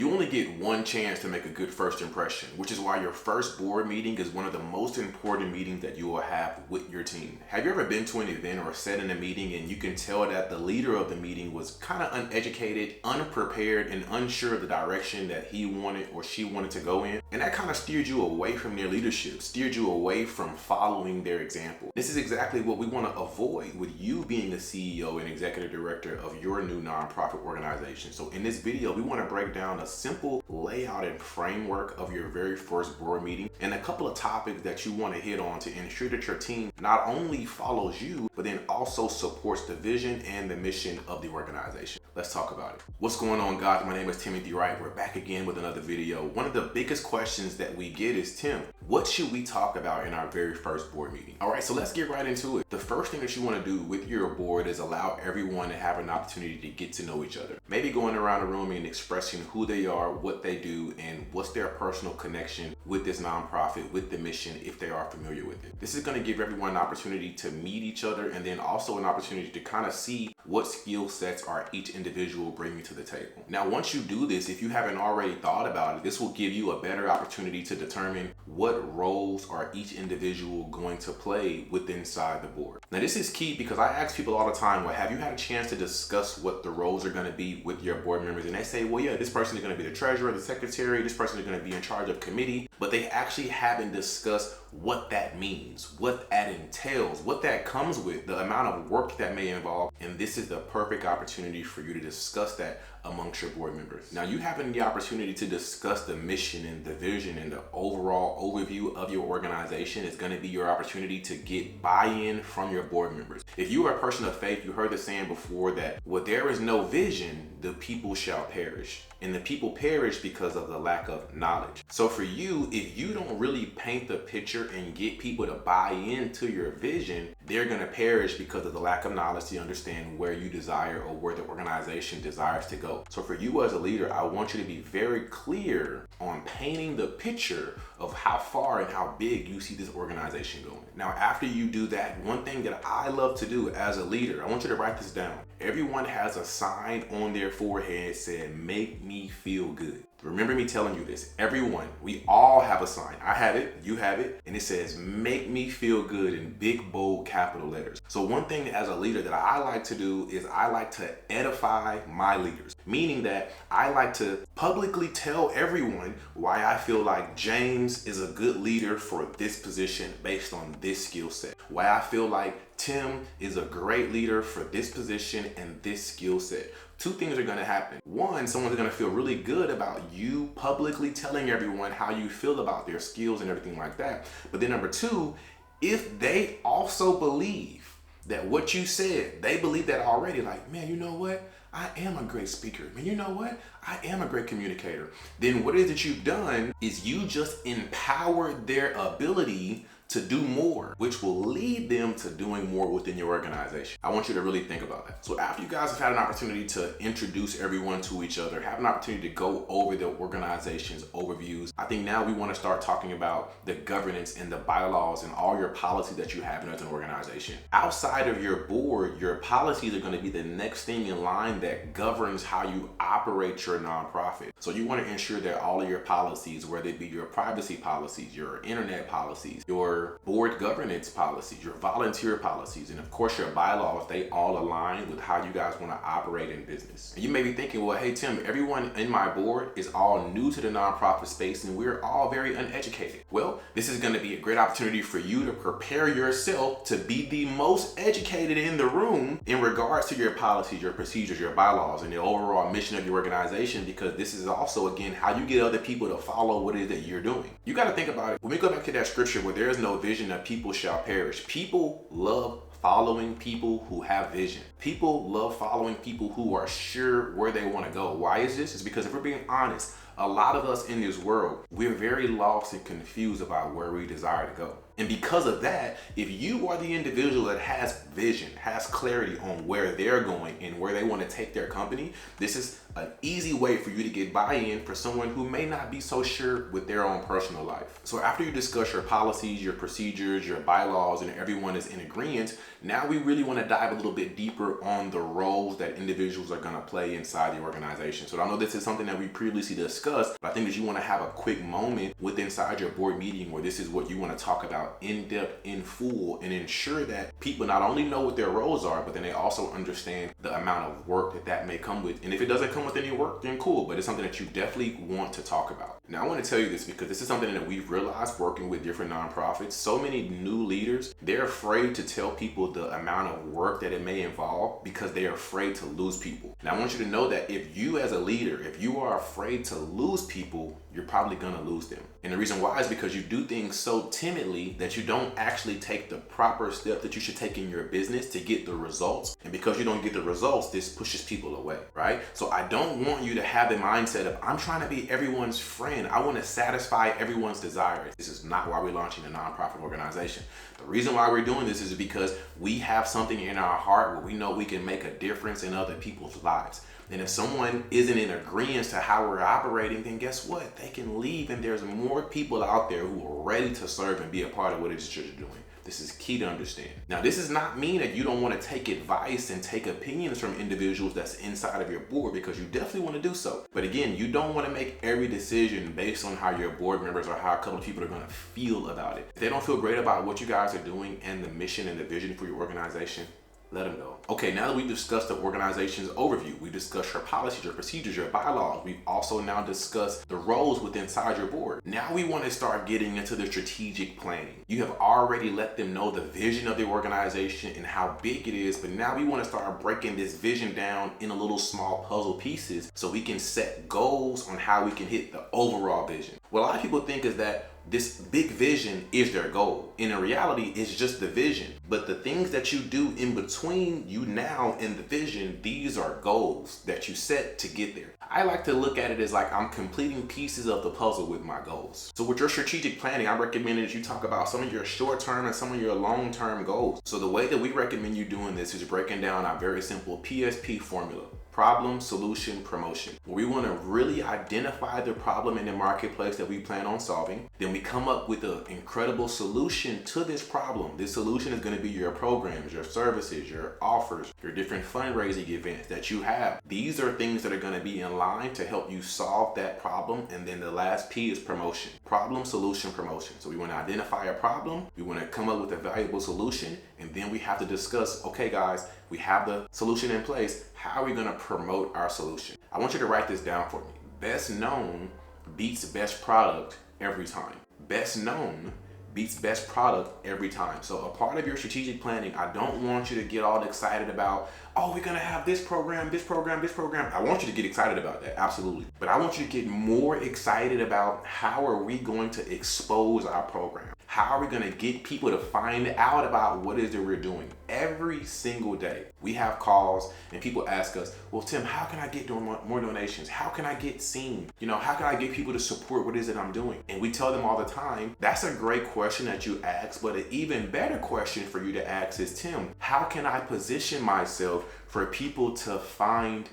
You only get one chance to make a good first impression, which is why your first board meeting is one of the most important meetings that you will have with your team. Have you ever been to an event or sat in a meeting and you can tell that the leader of the meeting was kind of uneducated, unprepared, and unsure of the direction that he wanted or she wanted to go in? And that kind of steered you away from their leadership, steered you away from following their example. This is exactly what we want to avoid with you being a CEO and executive director of your new nonprofit organization. So in this video, we want to break down a simple layout and framework of your very first board meeting and a couple of topics that you want to hit on to ensure that your team not only follows you, but then also supports the vision and the mission of the organization. Let's talk about it. What's going on, guys? My name is Timothy Wright. We're back again with another video. One of the biggest questions that we get is, Tim, what should we talk about in our very first board meeting? All right, so let's get right into it. The first thing that you want to do with your board is allow everyone to have an opportunity to get to know each other. Maybe going around the room and expressing who they are, what they do, and what's their personal connection with this nonprofit, with the mission, if they are familiar with it. This is going to give everyone an opportunity to meet each other and then also an opportunity to kind of see what skill sets are each individual bringing to the table. Now, once you do this, if you haven't already thought about it, this will give you a better opportunity to determine what roles are each individual going to play inside the board. Now, this is key because I ask people all the time, well, have you had a chance to discuss what the roles are going to be with your board members? And they say, well, yeah, this person is going to be the treasurer, the secretary, this person is going to be in charge of committee, but they actually haven't discussed what that means, what that entails, what that comes with, the amount of work that may involve. And this is the perfect opportunity for you to discuss that amongst your board members. Now, you having the opportunity to discuss the mission and the vision and the overall overview of your organization is going to be your opportunity to get buy-in from your board members. If you are a person of faith, you heard the saying before that where there is no vision, the people shall perish. And the people perish because of the lack of knowledge. So for you, if you don't really paint the picture and get people to buy into your vision, they're going to perish because of the lack of knowledge to understand where you desire or where the organization desires to go. So for you as a leader, I want you to be very clear on painting the picture of how far and how big you see this organization going. Now, after you do that, one thing that I love to do as a leader, I want you to write this down. Everyone has a sign on their forehead said, "Make me feel good." Remember me telling you this. Everyone, we all have a sign. I have it, you have it, and it says, "Make me feel good" in big, bold capital letters. So one thing as a leader that I like to do is I like to edify my leaders, meaning that I like to publicly tell everyone why I feel like James is a good leader for this position based on this skill set, why I feel like Tim is a great leader for this position and this skill set. Two things are going to happen. One, someone's going to feel really good about you publicly telling everyone how you feel about their skills and everything like that. But then number two, if they also believe that what you said, they believe that already, like, man, you know what? I am a great speaker. Man, you know what? I am a great communicator. Then what it is that you've done is you just empowered their ability to do more, which will lead them to doing more within your organization. I want you to really think about that. So after you guys have had an opportunity to introduce everyone to each other, have an opportunity to go over the organization's overviews, I think now we want to start talking about the governance and the bylaws and all your policies that you have as an organization. Outside of your board, your policies are going to be the next thing in line that governs how you operate your nonprofit. So you want to ensure that all of your policies, whether it be your privacy policies, your internet policies, your board governance policies, your volunteer policies, and of course your bylaws, they all align with how you guys want to operate in business. And you may be thinking, well, hey Tim, everyone in my board is all new to the nonprofit space and we're all very uneducated. Well, this is going to be a great opportunity for you to prepare yourself to be the most educated in the room in regards to your policies, your procedures, your bylaws, and the overall mission of your organization, because this is also, again, how you get other people to follow what it is that you're doing. You got to think about it. When we go back to that scripture where there is no vision, that people shall perish. People love following people who have vision. People love following people who are sure where they want to go. Why is this? It's because if we're being honest, A lot of us in this world, we're very lost and confused about where we desire to go. And because of that, if you are the individual that has vision, has clarity on where they're going and where they want to take their company, this is an easy way for you to get buy-in for someone who may not be so sure with their own personal life. So after you discuss your policies, your procedures, your bylaws, and everyone is in agreement, now we really want to dive a little bit deeper on the roles that individuals are going to play inside the organization. So I know this is something that we previously discussed, but I think that you want to have a quick moment with inside your board meeting where this is what you want to talk about in depth, in full, and ensure that people not only know what their roles are, but then they also understand the amount of work that that may come with. And if it doesn't come with any work, then cool, but it's something that you definitely want to talk about. Now I want to tell you this because this is something that we've realized working with different nonprofits. So many new leaders, they're afraid to tell people the amount of work that it may involve because they're afraid to lose people. Now I want you to know that if you as a leader, if you are afraid to lose people, you're probably gonna lose them. And the reason why is because you do things so timidly that you don't actually take the proper step that you should take in your business to get the results. And because you don't get the results, this pushes people away, right? So I don't want you to have the mindset of, I'm trying to be everyone's friend. I want to satisfy everyone's desires. This is not why we're launching a nonprofit organization. The reason why we're doing this is because we have something in our heart where we know we can make a difference in other people's lives. And if someone isn't in agreement to how we're operating, then guess what? They can leave, and there's more people out there who are ready to serve and be a part of what it is you're doing. This is key to understand. Now, this does not mean that you don't want to take advice and take opinions from individuals that's inside of your board, because you definitely want to do so. But again, you don't want to make every decision based on how your board members or how a couple of people are going to feel about it. If they don't feel great about what you guys are doing and the mission and the vision for your organization, let them go. Okay, now that we've discussed the organization's overview, we discussed your policies, your procedures, your bylaws. We've also now discussed the roles within inside your board. Now we want to start getting into the strategic planning. You have already let them know the vision of the organization and how big it is, but now we want to start breaking this vision down in a little small puzzle pieces so we can set goals on how we can hit the overall vision. What a lot of people think is that this big vision is their goal. In reality, it's just the vision. But the things that you do in between you now and the vision, these are goals that you set to get there. I like to look at it as like I'm completing pieces of the puzzle with my goals. So with your strategic planning, I recommend that you talk about some of your short-term and some of your long-term goals. So the way that we recommend you doing this is breaking down our very simple PSP formula. Problem, solution, promotion. We want to really identify the problem in the marketplace that we plan on solving. Then we come up with an incredible solution to this problem. This solution is going to be your programs, your services, your offers, your different fundraising events that you have. These are things that are going to be in line to help you solve that problem. And then the last P is promotion. Problem, solution, promotion. So we want to identify a problem. We want to come up with a valuable solution. And then we have to discuss, okay guys, we have the solution in place. How are we going to promote our solution? I want you to write this down for me. Best known beats best product every time. Best known beats best product every time. So a part of your strategic planning, I don't want you to get all excited about, oh, we're going to have this program, this program, this program. I want you to get excited about that, absolutely. But I want you to get more excited about how are we going to expose our program? How are we going to get people to find out about what it is that we're doing? Every single day, we have calls and people ask us, well, Tim, how can I get more donations? How can I get seen? How can I get people to support what it is that I'm doing? And we tell them all the time, that's a great question that you ask, but an even better question for you to ask is, Tim, how can I position myself for people to find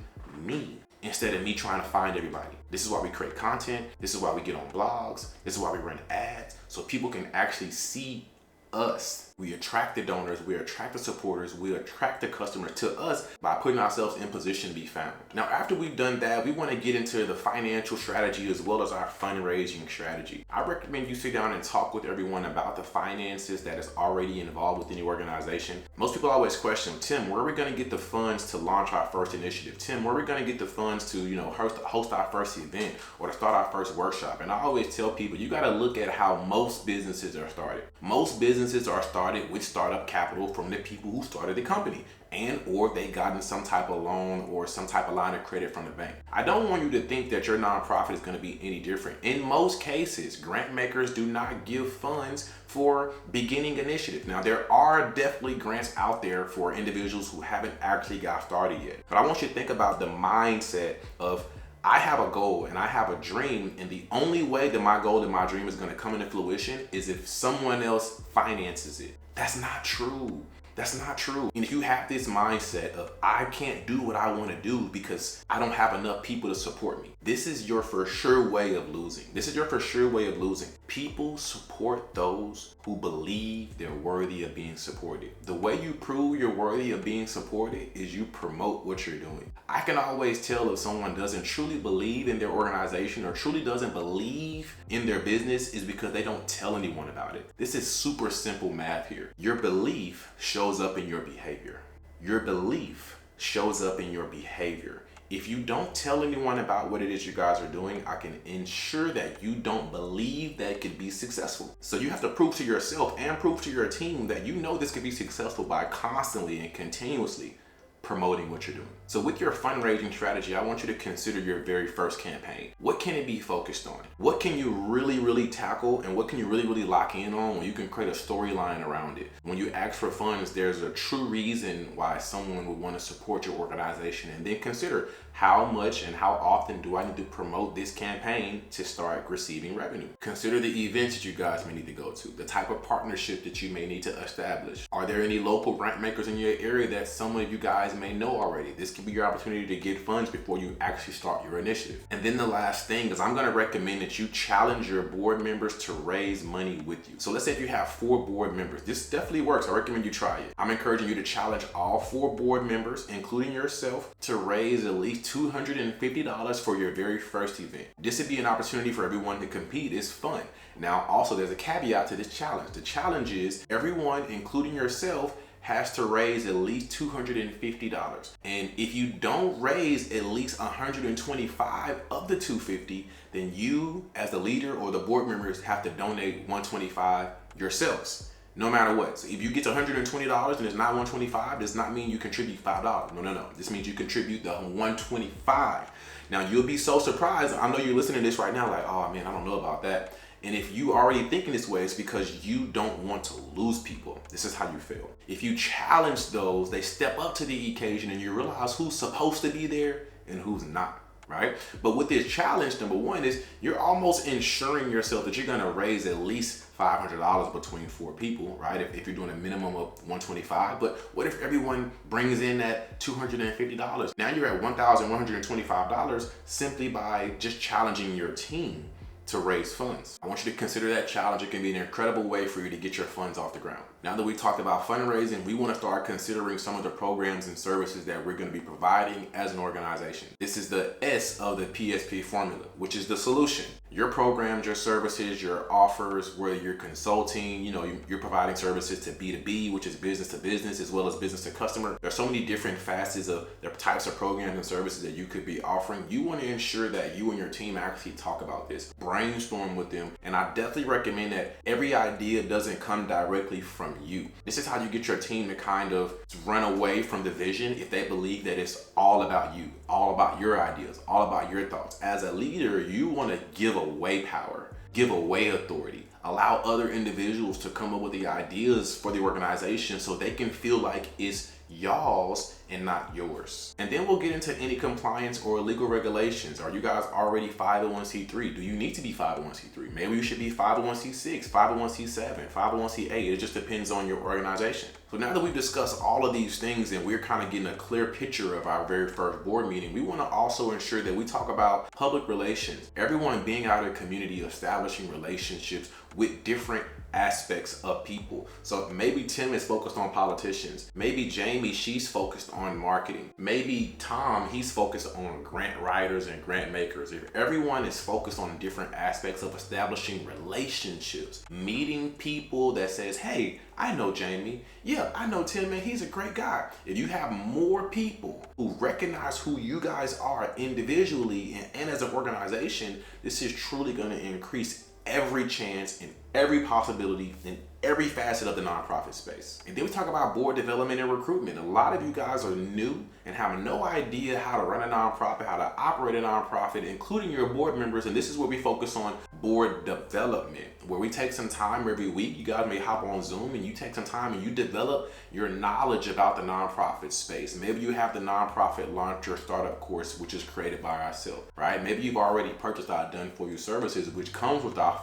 me instead of me trying to find everybody? This is why we create content. This is why we get on blogs. This is why we run ads, so people can actually see us. We attract the donors, we attract the supporters, we attract the customers to us by putting ourselves in position to be found. Now, after we've done that, we want to get into the financial strategy as well as our fundraising strategy. I recommend you sit down and talk with everyone about the finances that is already involved within the organization. Most people always question, Tim, where are we going to get the funds to launch our first initiative? Tim, where are we going to get the funds to, host our first event or to start our first workshop? And I always tell people, you got to look at how most businesses are started. Most businesses are started with startup capital from the people who started the company, and or they gotten some type of loan or some type of line of credit from the bank. I don't want you to think that your nonprofit is going to be any different. In most cases, grant makers do not give funds for beginning initiatives. Now, there are definitely grants out there for individuals who haven't actually got started yet. But I want you to think about the mindset of I have a goal and I have a dream, and the only way that my goal and my dream is going to come into fruition is if someone else finances it. That's not true. That's not true. And if you have this mindset of, I can't do what I want to do because I don't have enough people to support me, this is your for sure way of losing. This is your for sure way of losing. People support those who believe they're worthy of being supported. The way you prove you're worthy of being supported is you promote what you're doing. I can always tell if someone doesn't truly believe in their organization or truly doesn't believe in their business is because they don't tell anyone about it. This is super simple math here. Your belief shows up in your behavior. Your belief shows up in your behavior. If you don't tell anyone about what it is you guys are doing, I can ensure that you don't believe that it could be successful. So you have to prove to yourself and prove to your team that you know this could be successful by constantly and continuously promoting what you're doing. So with your fundraising strategy, I want you to consider your very first campaign. What can it be focused on? What can you really tackle, and what can you really lock in on when you can create a storyline around it? When you ask for funds, there's a true reason why someone would want to support your organization, and then consider how much and how often do I need to promote this campaign to start receiving revenue. Consider the events that you guys may need to go to, the type of partnership that you may need to establish. Are there any local grant makers in your area that some of you guys may know already? This can be your opportunity to get funds before you actually start your initiative. And then the last thing is I'm going to recommend that you challenge your board members to raise money with you. So let's say if you have 4 board members, this definitely works. I recommend you try it. I'm encouraging you to challenge all 4 board members, including yourself, to raise at least $250 for your very first event. This would be an opportunity for everyone to compete. It's fun. Now, also, there's a caveat to this challenge. The challenge is everyone, including yourself, has to raise at least $250. And if you don't raise at least 125 of the 250, then you, as the leader or the board members, have to donate 125 yourselves. No matter what. So if you get to $120 and it's not $125, does not mean you contribute $5. No. This means you contribute the $125. Now you'll be so surprised. I know you're listening to this right now like, oh man, I don't know about that. And if you already thinking this way, it's because you don't want to lose people. This is how you feel. If you challenge those, they step up to the occasion and you realize who's supposed to be there and who's not. Right? But with this challenge, number one is you're almost ensuring yourself that you're going to raise at least $500 between 4 people, right? If you're doing a minimum of 125, but what if everyone brings in that $250? Now you're at $1,125 simply by just challenging your team to raise funds. I want you to consider that challenge. It can be an incredible way for you to get your funds off the ground. Now that we talked about fundraising, we want to start considering some of the programs and services that we're going to be providing as an organization. This is the S of the PSP formula, which is the solution. Your programs, your services, your offers, whether you're consulting, you're providing services to B2B, which is business to business, as well as business to customer. There's so many different facets of the types of programs and services that you could be offering. You want to ensure that you and your team actually talk about this, brainstorm with them. And I definitely recommend that every idea doesn't come directly from you. This is how you get your team to kind of run away from the vision if they believe that it's all about you, all about your ideas, all about your thoughts. As a leader, you want to give away power, give away authority, allow other individuals to come up with the ideas for the organization so they can feel like it's y'all's and not yours. And then we'll get into any compliance or legal regulations. Are you guys already 501c3? Do you need to be 501c3? Maybe you should be 501c6, 501c7, 501c8. It just depends on your organization. So now that we've discussed all of these things and we're kind of getting a clear picture of our very first board meeting, we want to also ensure that we talk about public relations. Everyone being out in the community, establishing relationships with different aspects of people. So maybe Tim is focused on politicians. Maybe Jamie, she's focused on marketing. Maybe Tom, he's focused on grant writers and grant makers. If everyone is focused on different aspects of establishing relationships, meeting people that says, hey, I know Jamie. Yeah, I know Tim, man, he's a great guy. If you have more people who recognize who you guys are individually and as an organization, this is truly going to increase every chance and every possibility and every facet of the nonprofit space. And then we talk about board development and recruitment. A lot of you guys are new and have no idea how to run a nonprofit, how to operate a nonprofit, including your board members. And this is where we focus on board development, where we take some time every week. You guys may hop on Zoom and you take some time and you develop your knowledge about the nonprofit space. Maybe you have the nonprofit launcher startup course, which is created by ourselves, right? Maybe you've already purchased our done for you services, which comes with our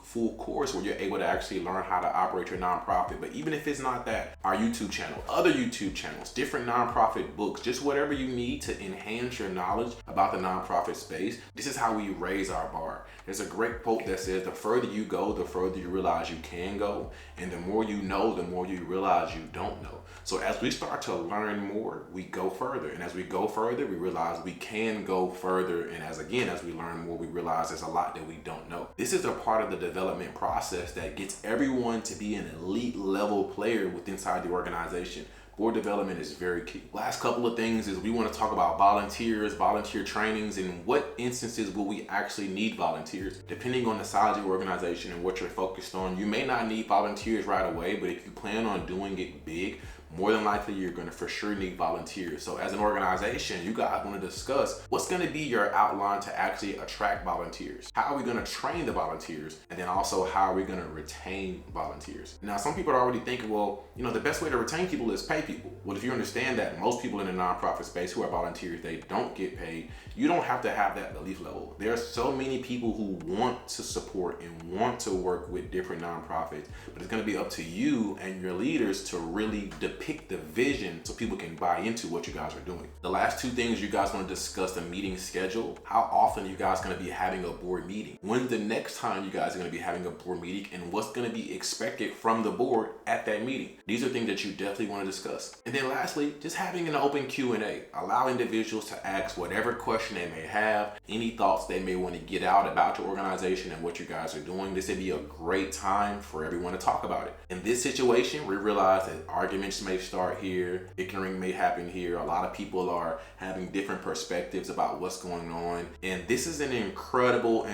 full course where you're able to actually learn how to operate your nonprofit. But even if it's not that, our YouTube channel, other YouTube channels, different nonprofit books, just whatever you need to enhance your knowledge about the nonprofit space. This is how we raise our bar. There's a great quote that says, the further you go, the further you realize you can go. And the more you know, the more you realize you don't know. So as we start to learn more, we go further. And as we go further, we realize we can go further. And as we learn more, we realize there's a lot that we don't know. This is a part of the development process that gets everyone to be an elite level player within inside the organization. Board development is very key. Last couple of things is we want to talk about volunteers, volunteer trainings, and what instances will we actually need volunteers. Depending on the size of your organization and what you're focused on, you may not need volunteers right away, but if you plan on doing it big, more than likely you're going to for sure need volunteers. So as an organization, you guys want to discuss what's going to be your outline to actually attract volunteers. How are we going to train the volunteers? And then also, how are we going to retain volunteers? Now, some people are already thinking, well, the best way to retain people is pay people. Well, if you understand that most people in the nonprofit space who are volunteers, they don't get paid, you don't have to have that belief level. There are so many people who want to support and want to work with different nonprofits, but it's going to be up to you and your leaders to really depict the vision so people can buy into what you guys are doing. The last two things you guys want to discuss: the meeting schedule. How often are you guys going to be having a board meeting? When's the next time you guys are going to be having a board meeting, and what's going to be expected from the board at that meeting? These are things that you definitely want to discuss. And then lastly, just having an open Q&A. Allow individuals to ask whatever question they may have, any thoughts they may want to get out about your organization and what you guys are doing. This would be a great time for everyone to talk about it. In this situation, we realize that arguments may start here, bickering may happen here. A lot of people are having different perspectives about what's going on. And this is an incredible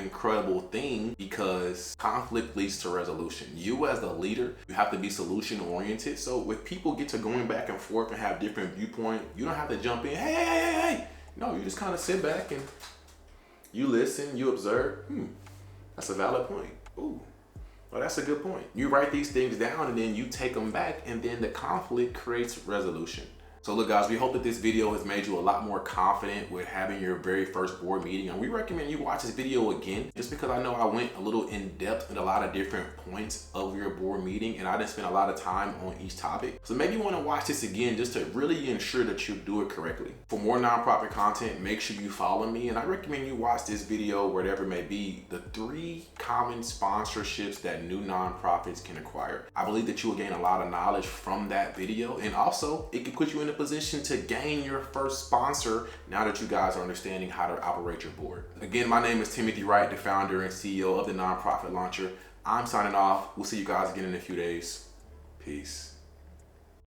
thing, because conflict leads to resolution. You as the leader, you have to be solution oriented. So if people get to going back and forth and have different viewpoints, you don't have to jump in, hey. No, you just kind of sit back and you listen, you observe. That's a valid point. Ooh. Well, that's a good point. You write these things down and then you take them back, and then the conflict creates resolution. So look, guys, we hope that this video has made you a lot more confident with having your very first board meeting. And we recommend you watch this video again, just because I know I went a little in depth with a lot of different points of your board meeting, and I didn't spend a lot of time on each topic. So maybe you want to watch this again just to really ensure that you do it correctly. For more nonprofit content, make sure you follow me, and I recommend you watch this video, whatever it may be, the 3 common sponsorships that new nonprofits can acquire. I believe that you will gain a lot of knowledge from that video, and also it can put you in a position to gain your first sponsor now that you guys are understanding how to operate your board. Again, my name is Timothy Wright, the founder and CEO of the Nonprofit Launcher. I'm signing off. We'll see you guys again in a few days. Peace.